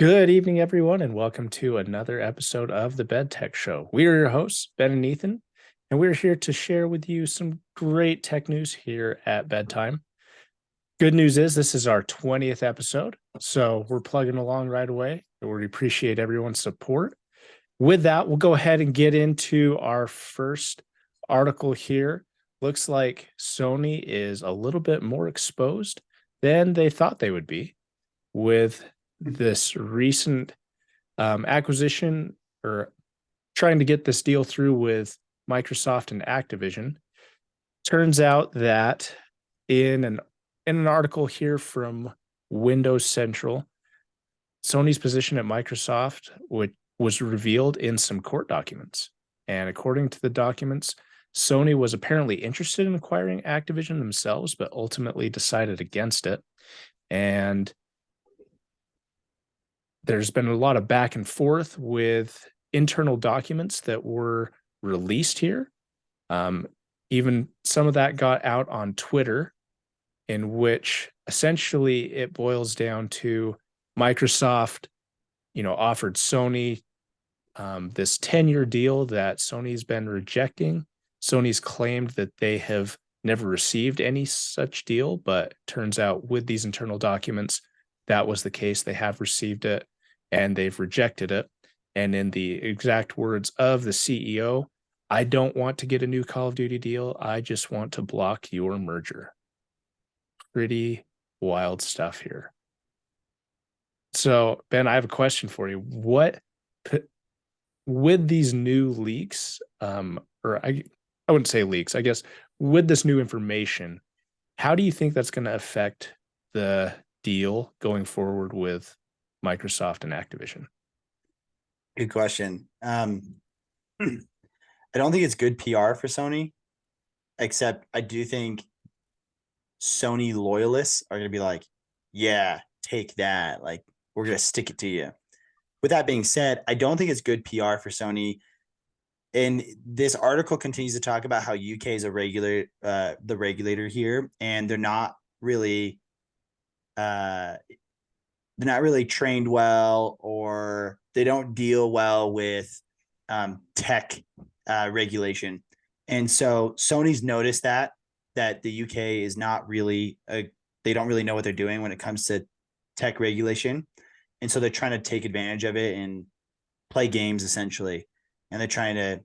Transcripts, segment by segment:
Good evening, everyone, and welcome to another episode of the Bed Tech Show. We are your hosts, Ben and Ethan, and we're here to share with you some great tech news here at bedtime. Good news is this is our 20th episode, so we're plugging along right away. We appreciate everyone's support. With that, we'll go ahead and get into our first article here. Looks like Sony is a little bit more exposed than they thought they would be with this recent acquisition or trying to get this deal through with Microsoft and Activision. Turns out that in an article here from Windows Central, Sony's position at Microsoft was revealed in some court documents. And according to the documents, Sony was apparently interested in acquiring Activision themselves, but ultimately decided against it. And there's been a lot of back and forth with internal documents that were released here. Even some of that got out on Twitter, in which essentially it boils down to Microsoft, offered Sony this 10-year deal that Sony's been rejecting. Sony's claimed that they have never received any such deal, but turns out with these internal documents, that was the case. They have received it and they've rejected it. And in the exact words of the CEO, I don't want to get a new Call of Duty deal. I just want to block your merger. Pretty wild stuff here. So, Ben, I have a question for you. With these new leaks, I wouldn't say leaks, I guess, with this new information, how do you think that's going to affect the deal going forward with Microsoft and Activision? Good question. I don't think it's good PR for Sony, except I do think Sony loyalists are going to be like, yeah, take that. Like, we're going to stick it to you. With that being said, I don't think it's good PR for Sony. And this article continues to talk about how UK is the regulator here, and they're not really trained well, or they don't deal well with tech regulation. And so Sony's noticed that the UK is not really they don't really know what they're doing when it comes to tech regulation. And so they're trying to take advantage of it and play games essentially. And they're trying to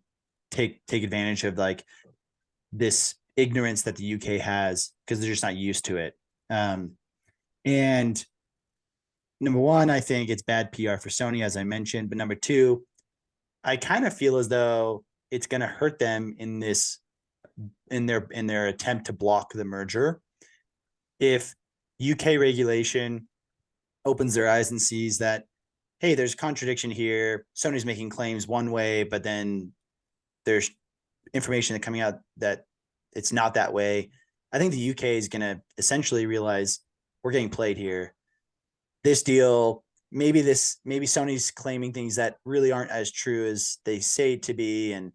take advantage of like this ignorance that the UK has because they're just not used to it. And number one, I think it's bad PR for Sony, as I mentioned. But number two, I kind of feel as though it's going to hurt them in their attempt to block the merger. If UK regulation opens their eyes and sees that, hey, there's contradiction here. Sony's making claims one way, but then there's information that coming out that it's not that way. I think the UK is going to essentially realize we're getting played here. This deal, maybe Sony's claiming things that really aren't as true as they say it to be, and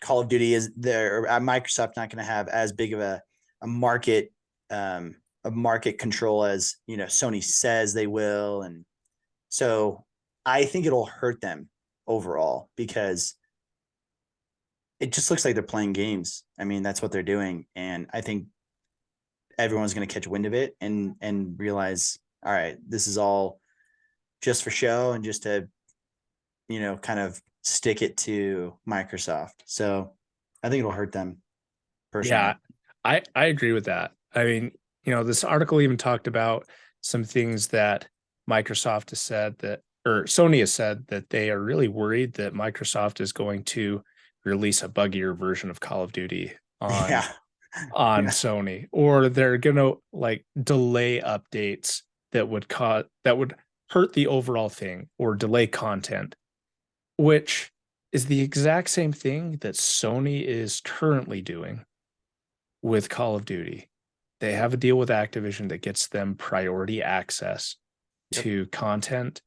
Call of Duty is there. Microsoft's not going to have as big of a market control as Sony says they will, and so I think it'll hurt them overall because it just looks like they're playing games. I mean, that's what they're doing, and I think everyone's going to catch wind of it and realize, all right, this is all just for show and just to, kind of stick it to Microsoft. So I think it'll hurt them personally. Yeah, I agree with that. I mean, this article even talked about some things that Microsoft has said or Sony has said that they are really worried that Microsoft is going to release a buggier version of Call of Duty on Yeah. Sony, or they're gonna like delay updates that would hurt the overall thing or delay content, which is the exact same thing that Sony is currently doing with Call of Duty. They have a deal with Activision that gets them priority access to content,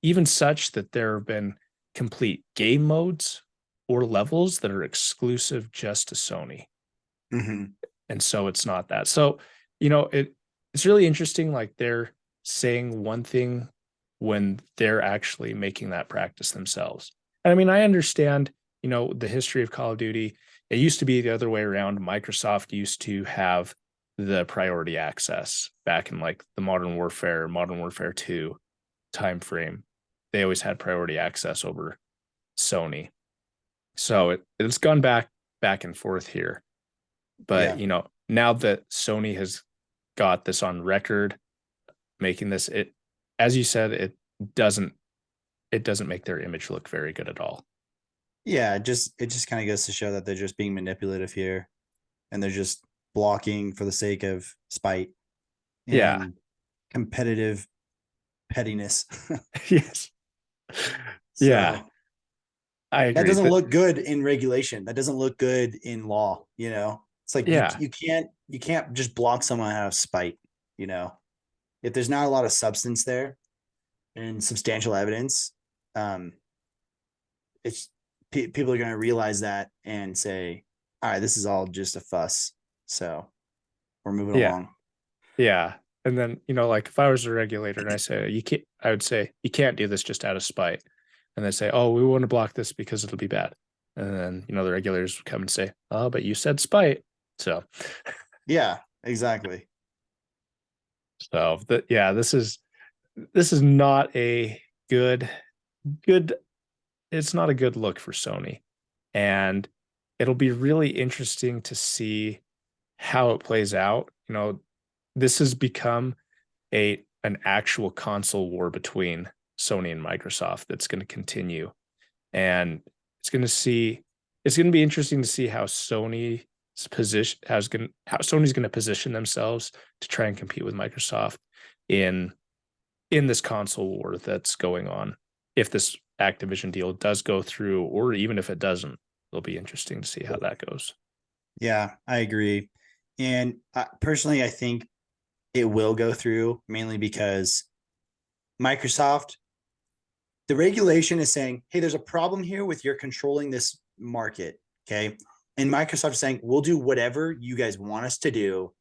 even such that there have been complete game modes or levels that are exclusive just to Sony. Mm-hmm. And so it's not that. So, it's really interesting. Like they're saying one thing when they're actually making that practice themselves. And I mean, I understand, the history of Call of Duty. It used to be the other way around. Microsoft used to have the priority access back in like the Modern Warfare 2 time frame. They always had priority access over Sony. So it's gone back and forth here. But Yeah. now that Sony has got this on record, making this, it, as you said, doesn't it doesn't make their image look very good at all. Yeah. It just kind of goes to show that they're just being manipulative here, and they're just blocking for the sake of spite Yeah. and competitive pettiness. Yes. Yeah, So I that agree. doesn't look good in regulation. That doesn't look good in law. It's like you Yeah. you can't just block someone out of spite. You know, if there's not a lot of substance there and substantial evidence, um, it's people are going to realize that and say, all right, this is all just a fuss. So we're moving Yeah. along. Yeah. And then, like if I was a regulator and I would say, you can't do this just out of spite. And they say, oh, we want to block this because it'll be bad. And then, the regulators would come and say, oh, but you said spite. So, Yeah, exactly. yeah, this is not a good, it's not a good look for Sony. And it'll be really interesting to see how it plays out. This has become an actual console war between Sony and Microsoft that's going to continue. And it's going to be interesting to see how Sony's going to position themselves to try and compete with Microsoft in this console war that's going on. If this Activision deal does go through, or even if it doesn't, it'll be interesting to see how that goes. Yeah, I agree. And personally, I think it will go through, mainly because Microsoft, the regulation is saying, hey, there's a problem here with your controlling this market. Okay. And Microsoft is saying, we'll do whatever you guys want us to do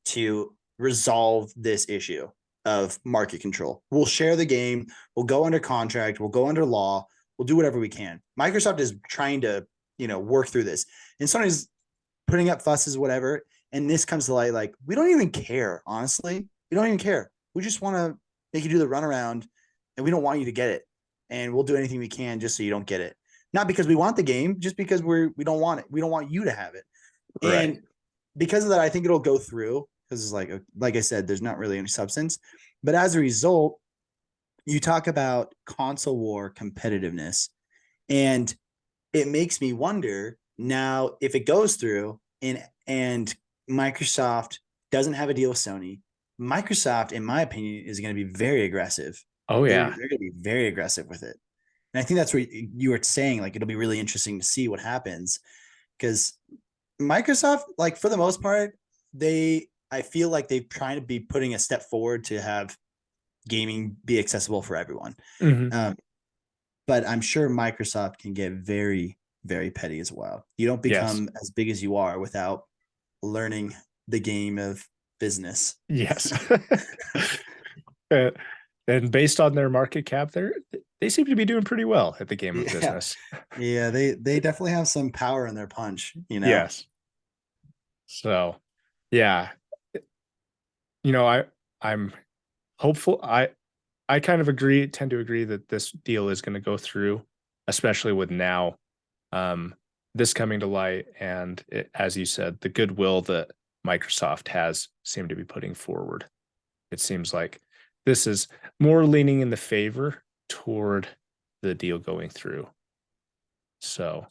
to resolve this issue of market control. We'll share the game. We'll go under contract. We'll go under law. We'll do whatever we can. Microsoft is trying to, work through this. And Sony's putting up fusses, whatever. And this comes to light, like, we don't even care, honestly. We don't even care. We just want to make you do the runaround, and we don't want you to get it. And we'll do anything we can just so you don't get it. Not because we want the game, just because we don't want it. We don't want you to have it. Right. And because of that, I think it'll go through, because it's like I said, there's not really any substance. But as a result, you talk about console war competitiveness, and it makes me wonder now if it goes through and Microsoft doesn't have a deal with Sony. Microsoft, in my opinion, is going to be very aggressive. Oh They're yeah. going to be very aggressive with it. And I think that's what you were saying. Like, it'll be really interesting to see what happens, because Microsoft, like, for the most part, I feel like they're trying to be putting a step forward to have gaming be accessible for everyone. Mm-hmm. But I'm sure Microsoft can get very, very petty as well. You don't Yes. become as big as you are without learning the game of business. Yes. Uh, and based on their market cap, they seem to be doing pretty well at the game of Yeah. business. Yeah, they definitely have some power in their punch. Yes. So, yeah, I'm hopeful. I kind of tend to agree that this deal is going to go through, especially with now um, this coming to light, and as you said, the goodwill that Microsoft has seemed to be putting forward. It seems like this is more leaning in the favor toward the deal going through. So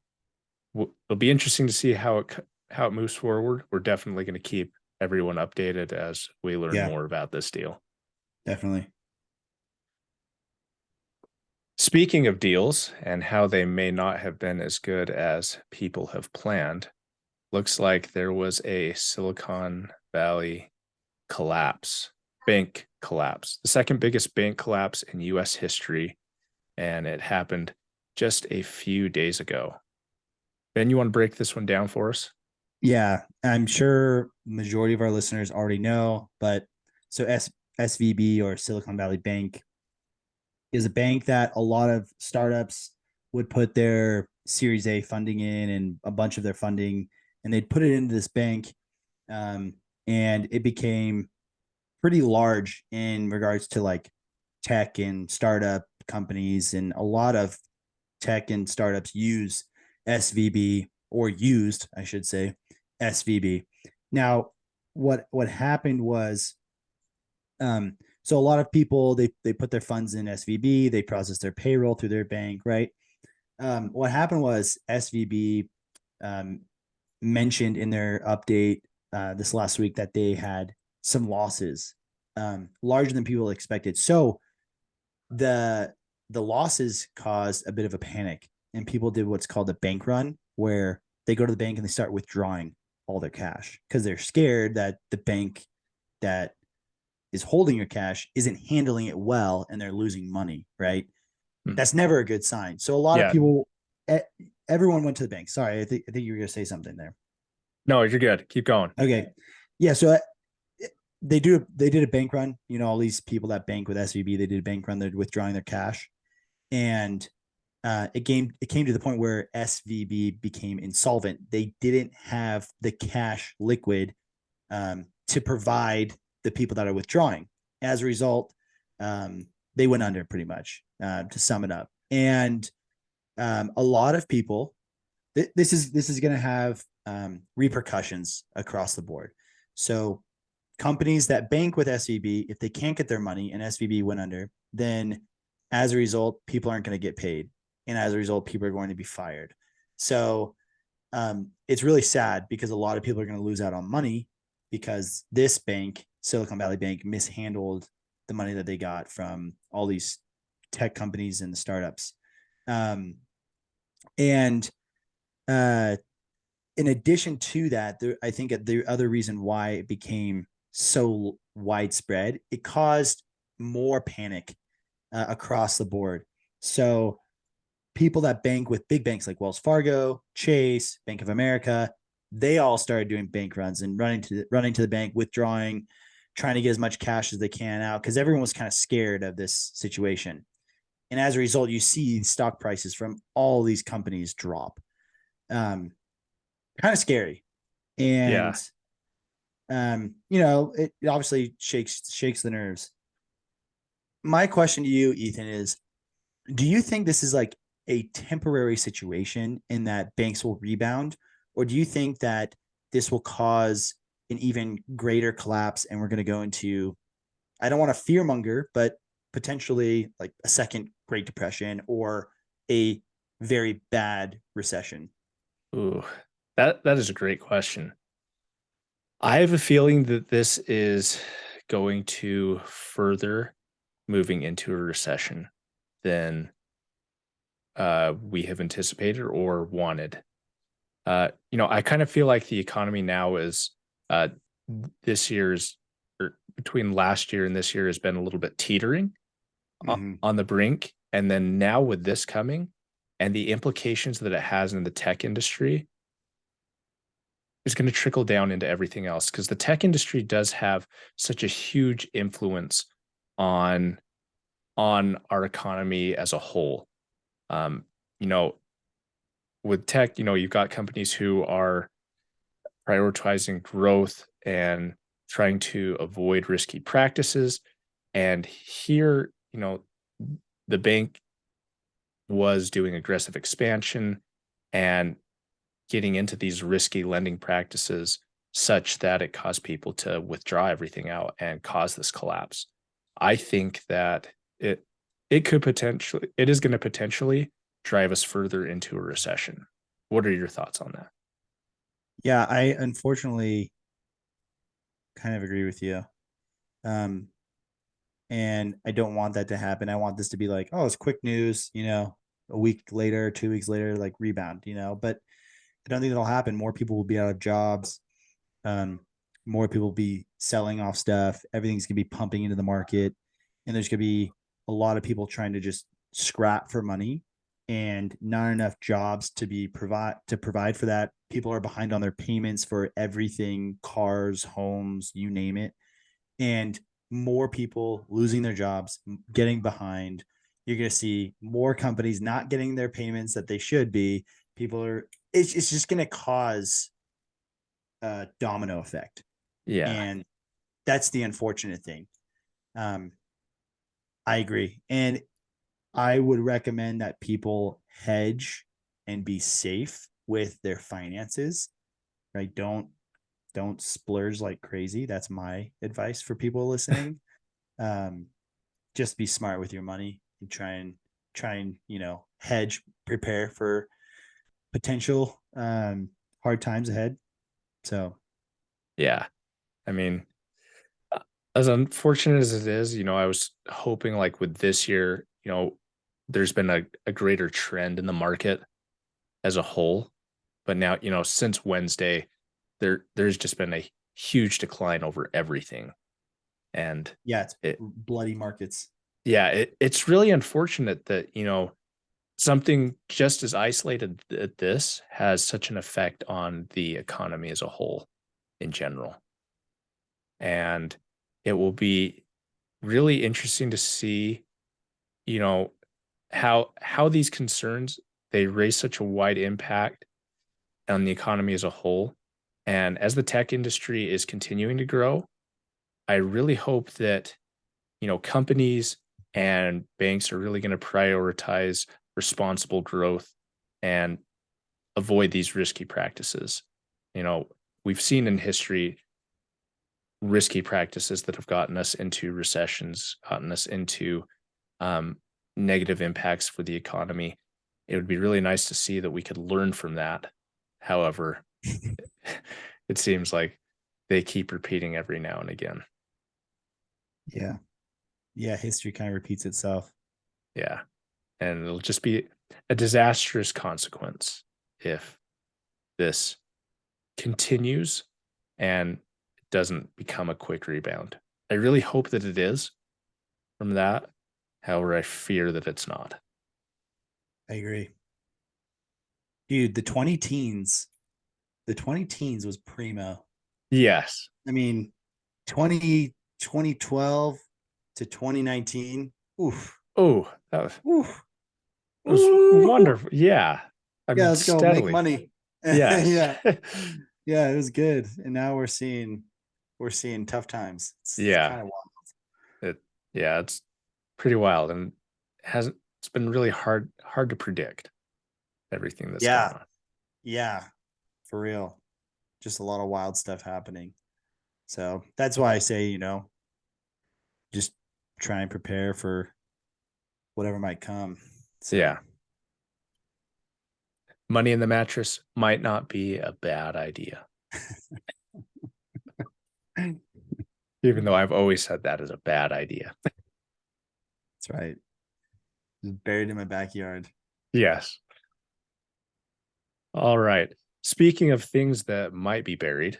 it'll be interesting to see how it moves forward. We're definitely going to keep everyone updated as we learn Yeah, more about this deal. definitely. Speaking of deals and how they may not have been as good as people have planned, looks like there was a Silicon Valley bank collapse, the second biggest bank collapse in US history, and it happened just a few days ago. Ben, you want to break this one down for us? Yeah, I'm sure majority of our listeners already know, but so SVB, or Silicon Valley Bank, is a bank that a lot of startups would put their Series A funding in and a bunch of their funding, and they'd put it into this bank, um, and it became pretty large in regards to like tech and startup companies, and a lot of tech and startups use SVB, or used, I should say, SVB. Now, what happened was, so a lot of people they put their funds in SVB, they process their payroll through their bank, right? What happened was SVB um, mentioned in their update this last week that they had some losses, larger than people expected. So the the losses caused a bit of a panic, and people did what's called a bank run, where they go to the bank and they start withdrawing all their cash because they're scared that the bank that is holding your cash isn't handling it well and they're losing money, right? Hmm. That's never a good sign. So a lot of Yeah. people, everyone went to the bank. Sorry, I think you were going to say something there. No, you're good. Keep going. Okay, yeah. So they did a bank run. You know, all these people that bank with SVB, they did a bank run. They're withdrawing their cash, and it came to the point where SVB became insolvent. They didn't have the cash liquid to provide the people that are withdrawing. As a result, they went under pretty much. To sum it up, and a lot of people, this is going to have repercussions across the board. So companies that bank with SVB, if they can't get their money and SVB went under, then as a result, people aren't going to get paid. And as a result, people are going to be fired. So it's really sad because a lot of people are going to lose out on money because this bank, Silicon Valley Bank, mishandled the money that they got from all these tech companies and the startups. And uh, in addition to that, I think the other reason why it became so widespread, it caused more panic across the board. So people that bank with big banks like Wells Fargo, Chase, Bank of America, they all started doing bank runs and running to the bank, withdrawing, trying to get as much cash as they can out because everyone was kind of scared of this situation. And as a result, you see stock prices from all these companies drop. Kind of scary. Yeah. And it obviously shakes the nerves. My question to you, Ethan, is do you think this is like a temporary situation in that banks will rebound? Or do you think that this will cause an even greater collapse and we're going to go into, I don't want to fearmonger, but potentially like a second Great Depression or a very bad recession? Ooh, that is a great question. I have a feeling that this is going to further moving into a recession than we have anticipated or wanted. I kind of feel like the economy now is uh, this year's or between last year and this year has been a little bit teetering Mm-hmm. on the brink. And then now with this coming and the implications that it has in the tech industry is going to trickle down into everything else because the tech industry does have such a huge influence on our economy as a whole. Um, you know, with tech, you've got companies who are prioritizing growth and trying to avoid risky practices. And here, the bank was doing aggressive expansion and getting into these risky lending practices such that it caused people to withdraw everything out and cause this collapse. I think that it is going to potentially drive us further into a recession. What are your thoughts on that? Yeah, I unfortunately kind of agree with you. Um, and I don't want that to happen. I want this to be like, oh, it's quick news, a week later, 2 weeks later, like rebound, but I don't think that'll happen. More people will be out of jobs. Um, More people will be selling off stuff. Everything's gonna be pumping into the market, and there's gonna be a lot of people trying to just scrap for money, and not enough jobs to provide for that. People are behind on their payments for everything, cars, homes, you name it, and more people losing their jobs, getting behind, You're going to see more companies not getting their payments that they should be. It's just going to cause a domino effect. Yeah. And that's the unfortunate thing. Um, I agree. And I would recommend that people hedge and be safe with their finances, right? Don't splurge like crazy. That's my advice for people listening. Um, just be smart with your money and try and hedge, prepare for potential hard times ahead. So Yeah. I mean, as unfortunate as it is, I was hoping like with this year, there's been a greater trend in the market as a whole. But now, since Wednesday, there's just been a huge decline over everything. And yeah, it's it bloody markets. yeah, it's really unfortunate that, something just as isolated at this has such an effect on the economy as a whole in general. And it will be really interesting to see, you know, how these concerns they raise such a wide impact on the economy as a whole. And as the tech industry is continuing to grow, I really hope that, companies and banks are really going to prioritize responsible growth and avoid these risky practices. You know, we've seen in history risky practices that have gotten us into recessions, gotten us into um, negative impacts for the economy. It would be really nice to see that we could learn from that. However, it seems like they keep repeating every now and again. Yeah. Yeah. History kind of repeats itself. Yeah. And it'll just be a disastrous consequence if this continues and doesn't become a quick rebound. I really hope that it is from that. However, I fear that it's not. I agree. Dude, the 20 teens was primo. Yes. I mean, 2012 to 2019. Oof. Oh, that Oof. was Ooh. wonderful. Yeah. I Yeah, mean, let's go make steadily. money. Yes. Yeah. Yeah, it was good. And now we're seeing tough times. It's Yeah. kind of wild. It, yeah, it's pretty wild and hasn't it's been really hard to predict everything that's going Yeah. on. Yeah. For real. Just a lot of wild stuff happening. So that's why I say, just try and prepare for whatever might come. So Yeah. Money in the mattress might not be a bad idea. that's Even though I've always said that is a bad idea. right. Just buried in my backyard. Yes. All right. Speaking of things that might be buried,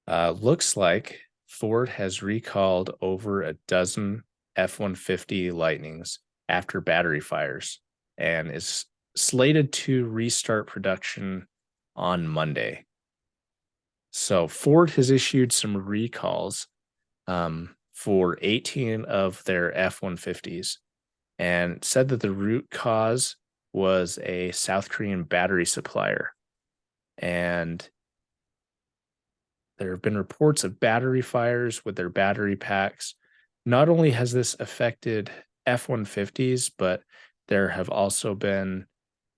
looks like Ford has recalled over a dozen F-150 Lightnings after battery fires and is slated to restart production on Monday. So Ford has issued some recalls for 18 of their F-150s and said that the root cause was a South Korean battery supplier. And there have been reports of battery fires with their battery packs. Not only has this affected F-150s, but there have also been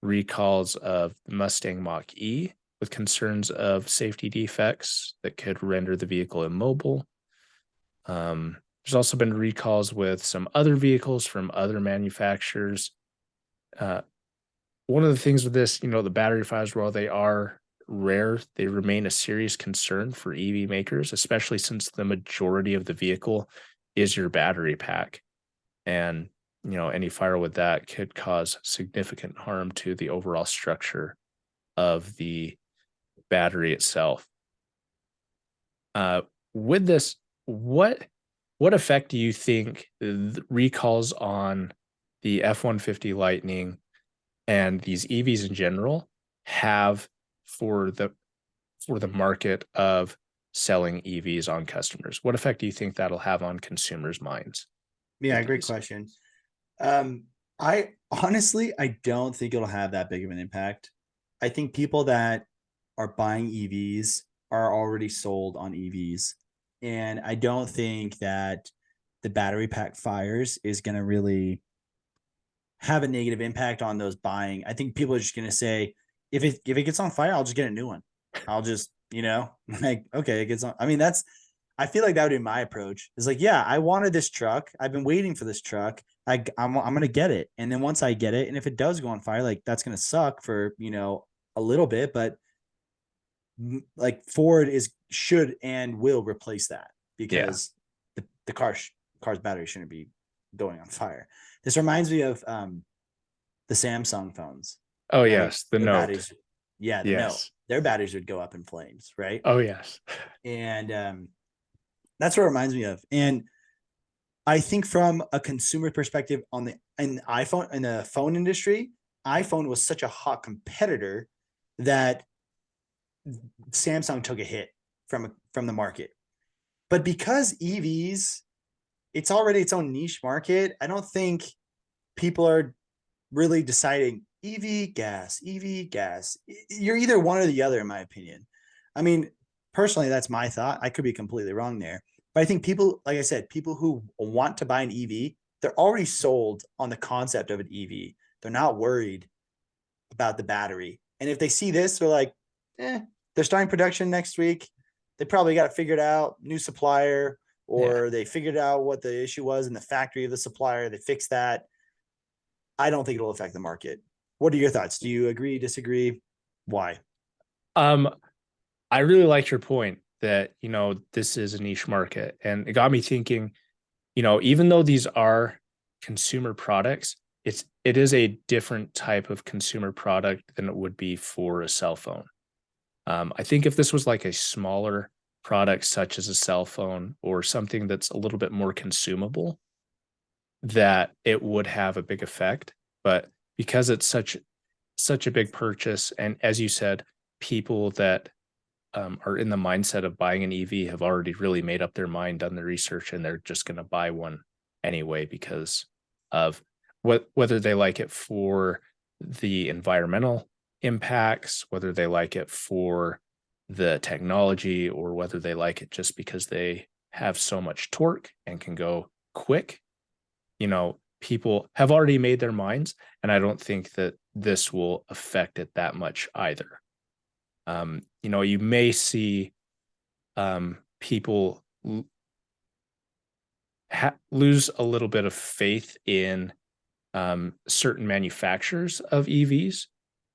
recalls of the Mustang Mach E with concerns of safety defects that could render the vehicle immobile. There's also been recalls with some other vehicles from other manufacturers. Uh, One of the things with this, the battery fires, while they are rare, they remain a serious concern for EV makers, especially since the majority of the vehicle is your battery pack. And, any fire with that could cause significant harm to the overall structure of the battery itself. With this, what effect do you think the recalls on the F-150 Lightning and these EVs in general have for the market of selling EVs on customers? What effect do you think that'll have on consumers' minds Yeah, with great these? question. I honestly, I don't think it'll have that big of an impact. I think people that are buying EVs are already sold on EVs. And I don't think that the battery pack fires is going to really have a negative impact on those buying. I think people are just going to say, if it gets on fire, I'll just get a new one. I'll just, like, okay, it gets on. I mean, I feel like that would be my approach. It's like, yeah, I wanted this truck. I've been waiting for this truck. I'm going to get it. And then once I get it, and if it does go on fire, like that's going to suck for, a little bit, but like Ford should and will replace that Yeah. because the car's battery shouldn't be going on fire. This reminds me of the Samsung phones, Oh right? yes, the Their Note. batteries, yeah, the Note, Yes. their batteries would go up in flames, right? Oh yes. And that's what it reminds me of. And I think from a consumer perspective on the phone industry, iPhone was such a hot competitor that Samsung took a hit from the market. But because EVs, it's already its own niche market, I don't think people are really deciding EV gas. You're either one or the other, in my opinion. I mean, personally, that's my thought. I could be completely wrong there. But I think people, like I said, people who want to buy an EV, they're already sold on the concept of an EV. They're not worried about the battery. And if they see this, they're like, they're starting production next week. They probably got it figured out, new supplier, Yeah. or they figured out what the issue was in the factory of the supplier. They fixed that. I don't think it'll affect the market. What are your thoughts? Do you agree, disagree? Why? Um, I really like your point that, this is a niche market. And it got me thinking, even though these are consumer products, it is a different type of consumer product than it would be for a cell phone. I think if this was like a smaller product, such as a cell phone or something that's a little bit more consumable, that it would have a big effect. But because it's such a big purchase, and as you said, people that are in the mindset of buying an EV have already really made up their mind, done the research, and they're just going to buy one anyway because of whether they like it for the environmental impacts, whether they like it for the technology, or whether they like it just because they have so much torque and can go quick. People have already made their minds, and I don't think that this will affect it that much either. You may see people lose a little bit of faith in certain manufacturers of EVs.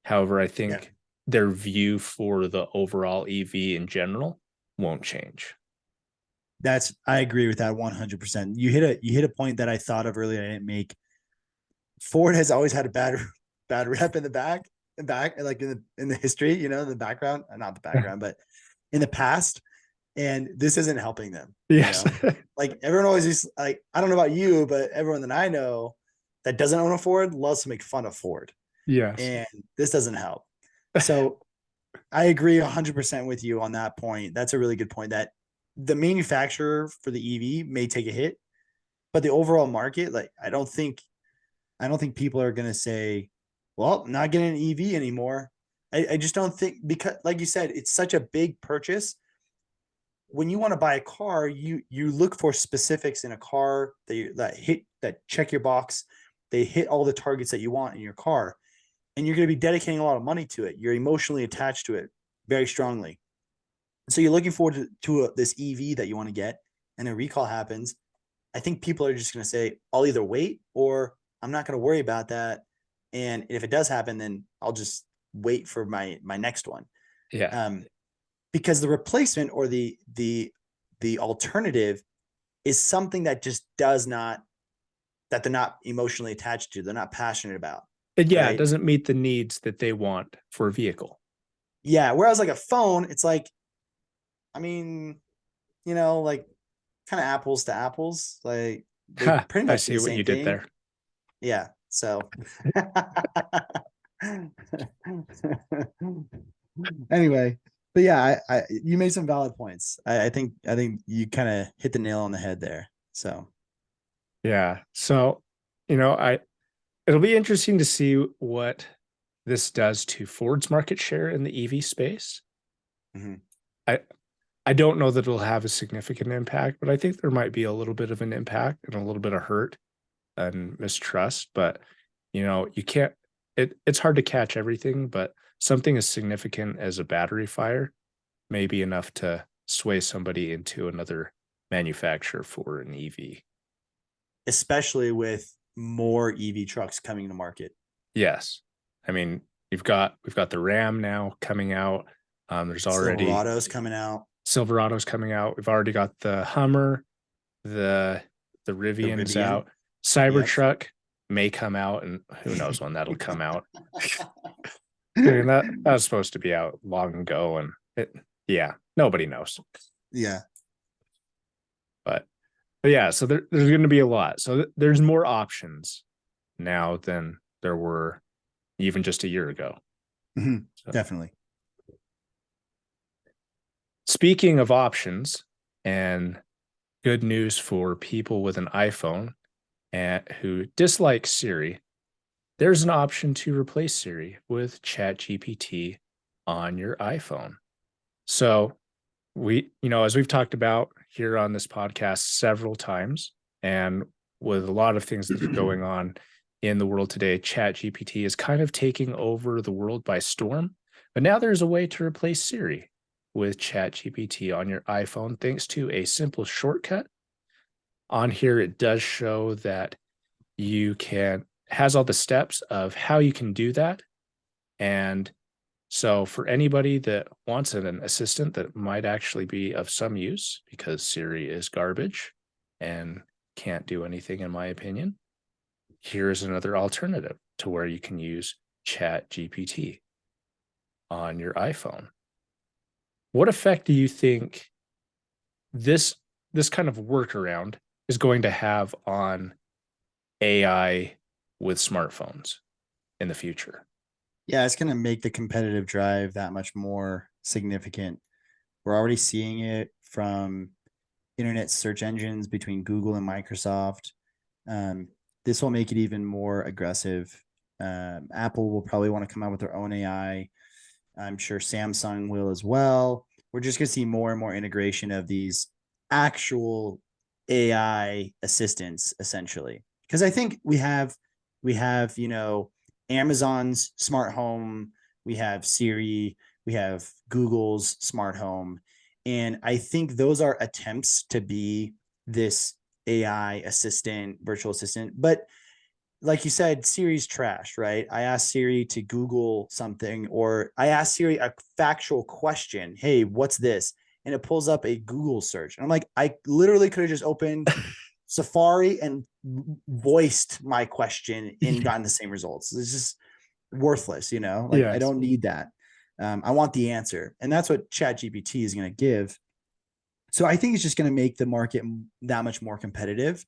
However, I Yeah. think their view for the overall EV in general won't change. I agree with that 100%. You hit a point that I thought of earlier I didn't make. Ford has always had a bad rep in the back, like in the history, the background, not the background, but in the past. And this isn't helping them, Yes. like everyone always is like, I don't know about you, but everyone that I know that doesn't own a Ford loves to make fun of Ford. Yes. And this doesn't help. So I agree 100% with you on that point. That's a really good point that the manufacturer for the EV may take a hit, but the overall market, like I don't think people are going to say, well, not getting an EV anymore. I just don't think, because like you said, it's such a big purchase. When you want to buy a car, you look for specifics in a car that check your box. They hit all the targets that you want in your car, and you're going to be dedicating a lot of money to it. You're emotionally attached to it very strongly. So you're looking forward to this EV that you want to get, and a recall happens. I think people are just going to say, I'll either wait or I'm not going to worry about that. And if it does happen, then I'll just wait for my next one. Yeah. Because the replacement or the alternative is something that just that they're not emotionally attached to. They're not passionate about. And yeah, it Right. doesn't meet the needs that they want for a vehicle. Yeah. Whereas like a phone, it's like, I mean, like kind of apples to apples. Like they pretty I much do see the what same you did thing. there. Yeah. So anyway, but yeah, you made some valid points. I think you kind of hit the nail on the head there. So Yeah. So I it'll be interesting to see what this does to Ford's market share in the EV space. Mhm. I I don't know that it'll have a significant impact, but I think there might be a little bit of an impact and a little bit of hurt and mistrust. But you can't. It's hard to catch everything, but something as significant as a battery fire may be enough to sway somebody into another manufacturer for an EV. Especially with more EV trucks coming to market. Yes. I mean, we've got the Ram now coming out. There's already Silverado's coming out. Silverado's coming out. We've already got the Hummer, the the The Rivian's Rivian. out. Yep. Cybertruck may come out, and who knows when that'll come out. I mean, that was supposed to be out long ago, and yeah, nobody knows. Yeah. But yeah, so there's going to be a lot. So there's more options now than there were even just a year ago. Mhm. So, Definitely. speaking of options and good news for people with an iPhone and who dislike Siri, there's an option to replace Siri with ChatGPT on your iPhone. So as we've talked about here on this podcast several times, and with a lot of things that are going on in the world today, ChatGPT is kind of taking over the world by storm. But now there's a way to replace Siri with ChatGPT on your iPhone thanks to a simple shortcut. On here, it does show that has all the steps of how you can do that. And so for anybody that wants an assistant that might actually be of some use, because Siri is garbage and can't do anything, in my opinion, here's another alternative to where you can use Chat GPT on your iPhone. What effect do you think this this kind of workaround is going to have on AI with smartphones in the future? Yeah, it's going to make the competitive drive that much more significant. We're already seeing it from internet search engines between Google and Microsoft. Um, this will make it even more aggressive. Apple will probably want to come out with their own AI. I'm sure Samsung will as well. We're just going to see more and more integration of these actual AI assistants, essentially. Because I think we have Amazon's smart home, we have Siri, we have Google's smart home, and I think those are attempts to be this AI assistant, virtual assistant. But like you said, Siri's trash, right? I asked Siri to Google something, or I asked Siri a factual question. Hey, what's this? And it pulls up a Google search. And I'm like, I literally could have just opened Safari and voiced my question and gotten the same results. It's just worthless, like I Yes. don't need that. I want the answer. And that's what ChatGPT is going to give. So I think it's just going to make the market that much more competitive.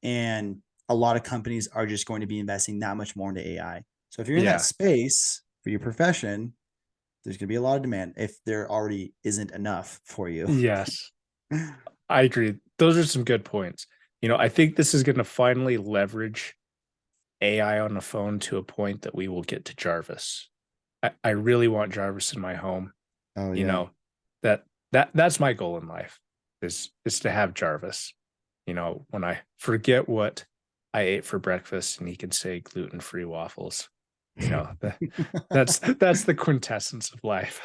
And a lot of companies are just going to be investing that much more into AI. So if you're in that Yeah. space for your profession, there's going to be a lot of demand if there already isn't enough for you. Yes. I agree. Those are some good points. I think this is going to finally leverage AI on the phone to a point that we will get to Jarvis. I really want Jarvis in my home. Oh You yeah. know, that's my goal in life is to have Jarvis. When I forget what I ate for breakfast and he can say gluten-free waffles. That's the quintessence of life.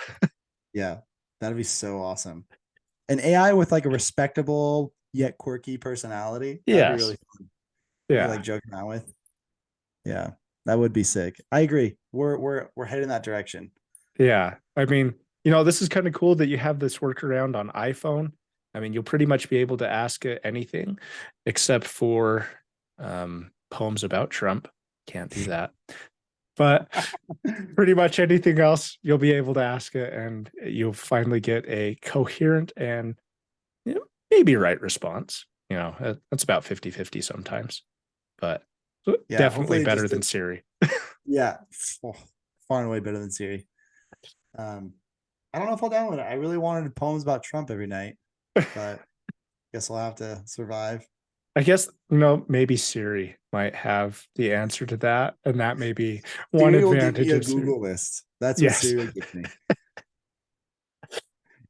Yeah. That'd be so awesome. An AI with like a respectable yet quirky personality. That'd be Yes. really fun. You Yeah. like joking around with. Yeah. That would be sick. I agree. We're heading that direction. Yeah. I mean, this is kind of cool that you have this workaround on iPhone. I mean, you'll pretty much be able to ask it anything except for poems about Trump. Can't do that. But pretty much anything else, you'll be able to ask it and you'll finally get a coherent and maybe right response. That's about 50-50 sometimes, but Yeah. definitely Hopefully better just than Siri. yeah. Oh, far and away better than Siri. Um, I don't know if I'll download it. I really wanted poems about Trump every night, but guess I'll have to survive. I guess, maybe Siri might have the answer to that. And that may be one Siri will give advantage me a of Siri. Google list. That's what Yes. Siri will give me.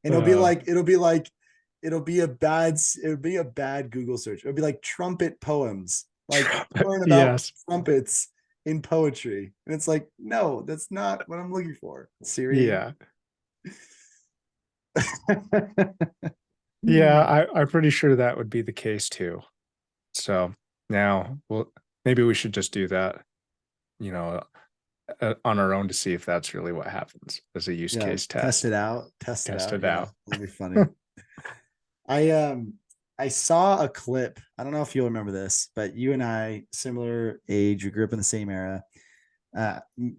And Uh, it'll be a bad Google search. It'll be like trumpet poems, like learn about yes. trumpets in poetry. And it's like, no, that's not what I'm looking for. Siri. Yeah. Yeah. I'm pretty sure that would be the case too. So now, well, maybe we should just do that, you know, on our own to see if that's really what happens as a use Yeah, case test. test it Test out. it Yeah, out. that'll be funny. I I saw a clip. I don't know if you'll remember this, but you and I, similar age, we grew up in the same era.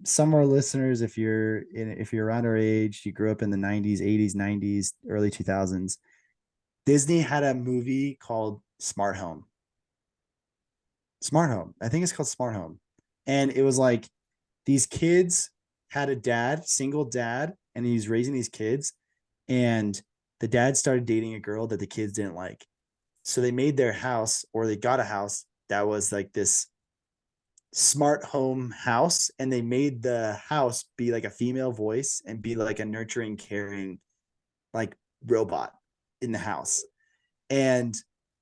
Some of our listeners, if you're around our age, you grew up in the 90s, 80s, 90s, early 2000s. Disney had a movie called Smart Home. Smart Home. I think it's called Smart Home. And it was like these kids had a dad, single dad, and he's raising these kids. And the dad started dating a girl that the kids didn't like. So they made their house, or they got a house that was like this smart home house, and they made the house be like a female voice and be like a nurturing, caring, like robot in the house. And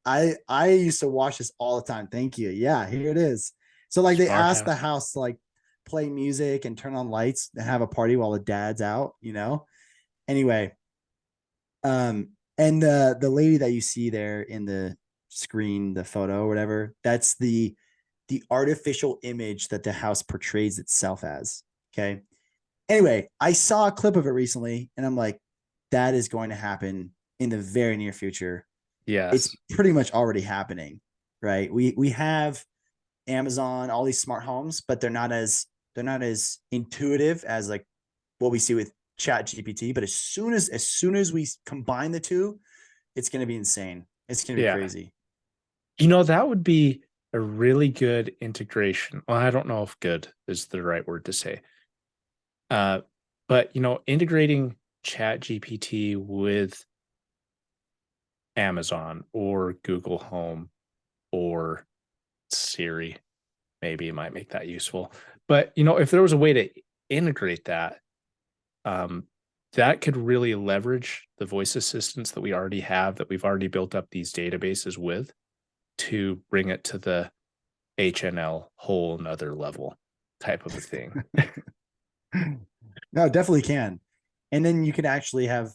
I used to watch this all the time. Thank you. Yeah, here it is. So like they Smart asked the house. house to like play music and turn on lights and have a party while the dad's out, you know. Anyway, and the lady that you see there in the screen, the photo or whatever, that's the artificial image that the house portrays itself as. Okay. Anyway, I saw a clip of it recently and I'm like, that is going to happen in the very near future. It's Yes. pretty much already happening, right? We have Amazon, all these smart homes, but they're not as intuitive as like what we see with Chat GPT. But as soon as we combine the two, it's gonna be insane. It's gonna be Yeah. crazy. That would be a really good integration. Well, I don't know if good is the right word to say. Uh, but integrating Chat GPT with Amazon or Google Home or Siri, maybe it might make that useful. But if there was a way to integrate that, um, that could really leverage the voice assistants that we already have, that we've already built up these databases with, to bring it to the HNL whole nother level type of a thing. No, definitely can. And then you can actually have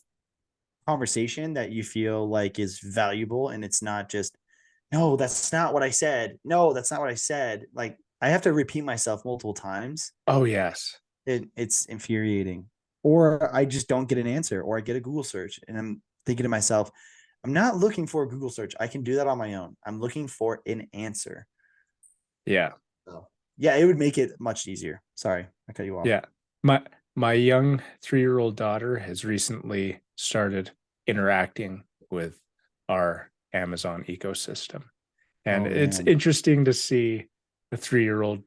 conversation that you feel like is valuable, and it's not just, no, that's not what I said. No, that's not what I said. Like I have to repeat myself multiple times. Oh, yes. It's infuriating. Or I just don't get an answer, or I get a Google search and I'm thinking to myself, I'm not looking for a Google search. I can do that on my own. I'm looking for an answer. Yeah. So, yeah, it would make it much easier. Sorry, I cut you off. Yeah. My young 3-year-old daughter has recently started interacting with our Amazon ecosystem. And Oh it's man. interesting to see a 3-year-old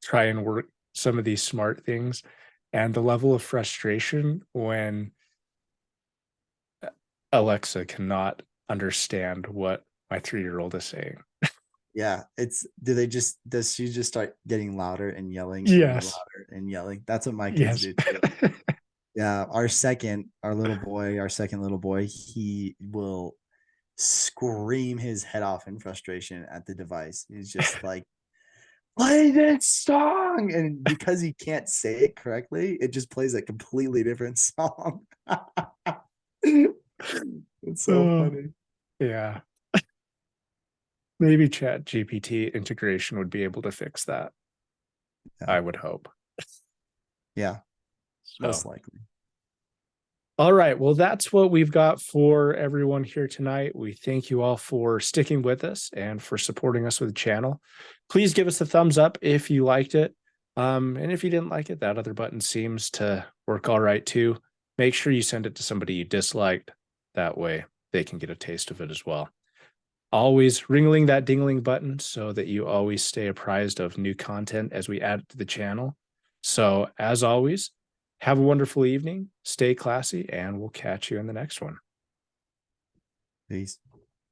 try and work some of these smart things, and the level of frustration when Alexa cannot understand what my 3-year-old is saying. Yeah, it's does she just start getting louder and yelling and Yes. louder and yelling? That's what my kids Yes. do too. Yeah, our second little boy, he will scream his head off in frustration at the device. He's just like, play this song. And because he can't say it correctly, it just plays a completely different song. It's so Oh, funny. yeah. Maybe Chat GPT integration would be able to fix that. Yeah. I would hope. Yeah, So, most likely. all right. Well, that's what we've got for everyone here tonight. We thank you all for sticking with us and for supporting us with the channel. Please give us a thumbs up if you liked it. And if you didn't like it, that other button seems to work all right too. Make sure you send it to somebody you disliked. That way they can get a taste of it as well. Always ringling that dingling button so that you always stay apprised of new content as we add it to the channel. So, as always, have a wonderful evening, stay classy, and we'll catch you in the next one. Peace.